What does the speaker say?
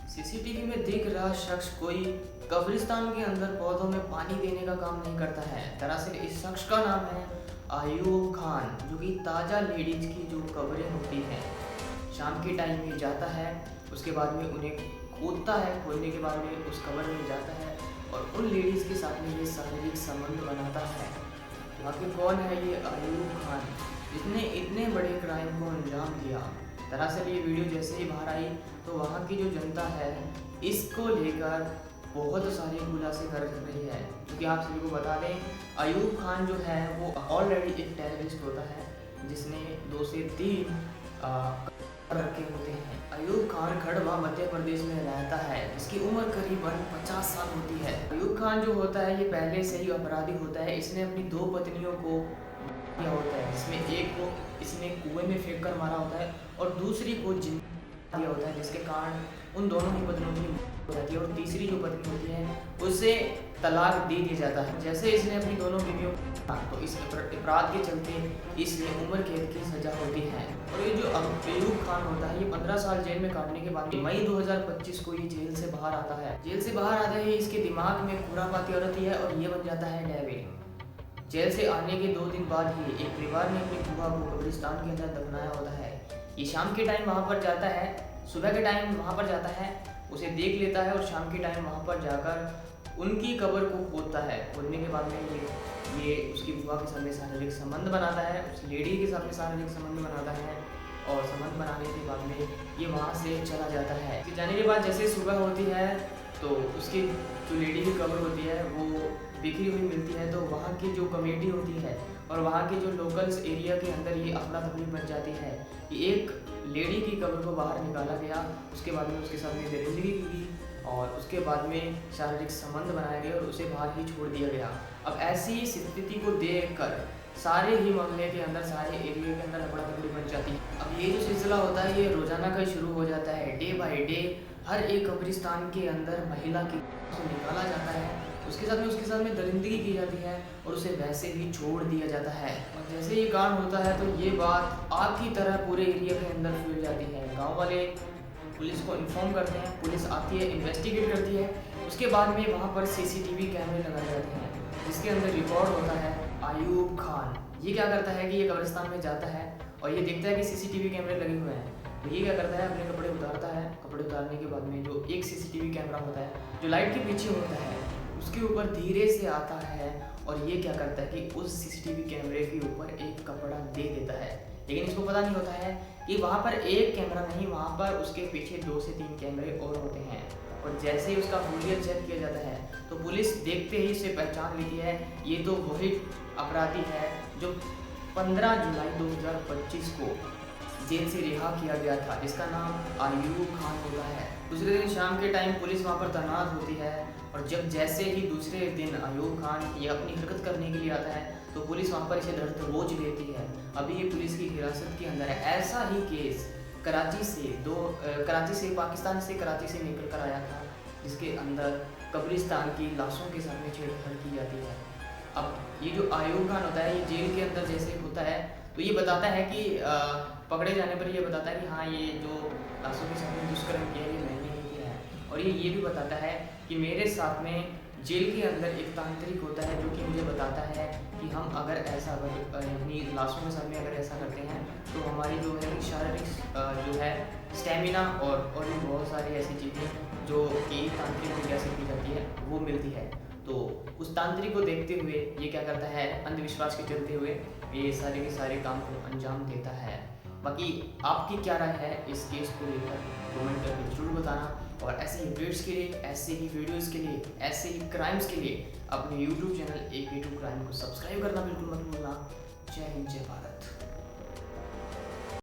CCTV में दिख रहा शख्स कोई कब्रिस्तान के अंदर पौधों में पानी देने का काम नहीं करता है। दरअसल इस शख्स का नाम है अयूब खान, जो कि ताज़ा लेडीज की जो कब्रें होती हैं शाम के टाइम में जाता है। उसके बाद में उन्हें खोदता है, खोदने के बाद में उस कब्र में जाता है और उन लेडीज़ के साथ में ये शारीरिक संबंध बनाता है। बाकी कौन है ये अयूब खान, जिसने इतने बड़े क्राइम को अंजाम दिया। दरअसल ये वीडियो जैसे ही बाहर आई तो वहाँ की जो जनता है इसको लेकर बहुत सारे खुलासे कर रही है। क्योंकि आप सभी को बता दें, अयूब खान जो है वो ऑलरेडी एक टेररिस्ट होता है, जिसने 2 से 3 रखे होते हैं। अयूब खान खड़वा मध्य प्रदेश में रहता है, जिसकी उम्र करीबन 50 साल होती है। अयूब खान जो होता है ये पहले से ही अपराधी होता है। इसने अपनी 2 पत्नियों को किया होता है, जिसमें एक को इसने कुएं में फेंक कर मारा होता है और दूसरी को जिंदा दिया होता है, जिसके कारण उन दोनों ही पत्नियों की मौत हो जाती है और तीसरी जो पत्नी होती है उसे तलाक दे दिया जाता है। जैसे इसने अपनी दोनों बीवियों तो इस अपराध के चलते इसे उम्र कैद की सजा होती है। और ये जो अयूब खान होता है ये 15 साल जेल में काटने के बाद मई 2025 को ये जेल से बाहर आता है। जेल से बाहर आते ही इसके दिमाग में खुरापाती होती है और ये बन जाता है डेविल। जेल से आने के 2 दिन बाद ही एक परिवार ने अपनी बुआ को कब्रिस्तान के अंदर दफनाया होता है। ये शाम के टाइम वहाँ पर जाता है, सुबह के टाइम वहाँ पर जाता है, उसे देख लेता है और शाम के टाइम वहाँ पर जाकर उनकी कब्र को खोदता है। खोदने के बाद में ये उसकी बुआ के साथ में शारीरिक संबंध बनाता है, उस लेडी के साथ में शारीरिक संबंध बनाता है और संबंध बनाने के बाद में ये वहाँ से चला जाता है। जाने के बाद जैसे सुबह होती है तो उसकी जो लेडी की कब्र होती है वो बिखरी हुई मिलती है। तो वहाँ की जो कमेटी होती है और वहाँ के जो लोकल्स एरिया के अंदर ये अफरा तफरी बन जाती है कि एक लेडी की कब्र को बाहर निकाला गया, उसके बाद में उसके साथ में दरिंदगी की और उसके बाद में शारीरिक संबंध बनाया गया और उसे बाहर ही छोड़ दिया गया। अब ऐसी स्थिति को देखकर सारे ही मोहल्ले के अंदर, सारे एरिया के अंदर लफड़ा तफड़ी बन जाती है। अब ये जो सिलसिला होता है ये रोजाना का शुरू हो जाता है। डे बाय डे हर एक कब्रिस्तान के अंदर महिला की निकाला जाता है, उसके साथ में दरिंदगी की जाती है और उसे वैसे ही छोड़ दिया जाता है। और जैसे ये कांड होता है तो ये बात आग की तरह पूरे एरिया के अंदर फैल जाती है। गांव वाले पुलिस को इन्फॉर्म करते हैं, पुलिस आती है, इन्वेस्टिगेट करती है। उसके बाद में वहाँ पर सीसीटीवी कैमरे लगाए जाते हैं, जिसके अंदर रिकॉर्ड होता है अयूब खान। ये क्या करता है कि ये कब्रिस्तान में जाता है और ये देखता है कि सीसीटीवी कैमरे लगे हुए हैं। तो ये क्या करता है, अपने कपड़े उतारता है। कपड़े उतारने के बाद में जो एक सीसीटीवी कैमरा होता है जो लाइट के पीछे होता है उसके ऊपर धीरे से आता है और ये क्या करता है कि उस सीसीटीवी कैमरे के ऊपर एक कपड़ा दे देता है। लेकिन इसको पता नहीं होता है कि वहाँ पर एक कैमरा नहीं, वहाँ पर उसके पीछे 2 से 3 कैमरे और होते हैं। और जैसे ही उसका हुलिया चेक किया जाता है तो पुलिस देखते ही इसे पहचान लेती है, ये तो वही अपराधी है जो 15 जुलाई 2025 को जेल से रिहा किया गया था, जिसका नाम अयूब खान होता है। दूसरे दिन शाम के टाइम पुलिस वहाँ पर तैनात होती है और जब जैसे ही दूसरे दिन अयूब खान ये अपनी हरकत करने के लिए आता है तो पुलिस वहाँ पर इसे धर दबोच लेती है। अभी ये पुलिस की हिरासत के अंदर है। ऐसा ही केस पाकिस्तान से कराची से निकल कर आया था, जिसके अंदर कब्रिस्तान की लाशों के साथ में छेड़छाड़ की जाती है। अब ये जो अयूब खान होता है ये जेल के अंदर जैसे होता है तो ये बताता है कि पकड़े जाने पर ये बताता है कि हाँ ये जो लाशों के साथ में दुष्कर्म किया ये मैंने ही किया है। और ये भी बताता है कि मेरे साथ में जेल के अंदर एक तांत्रिक होता है जो कि मुझे बताता है कि हम अगर ऐसा अपनी लाशों के साथ में अगर ऐसा करते हैं तो हमारी जो है शारीरिक जो है स्टेमिना और भी बहुत सारी ऐसी चीज़ें जो कि तांत्रिक विद्या से की जाती है वो मिलती है। तो उस तांत्रिक को देखते हुए ये क्या करता है, अंधविश्वास के चलते हुए ये सारे के सारे काम को अंजाम देता है। बाकी आपकी क्या राय है इस केस को लेकर, कमेंट करके जरूर बताना। और ऐसे ही अपडेट्स के लिए, ऐसे ही वीडियोस के लिए, ऐसे ही क्राइम्स के लिए अपने यूट्यूब चैनल AK2 क्राइम को सब्सक्राइब करना बिल्कुल मत भूलना। जय हिंद, जय भारत।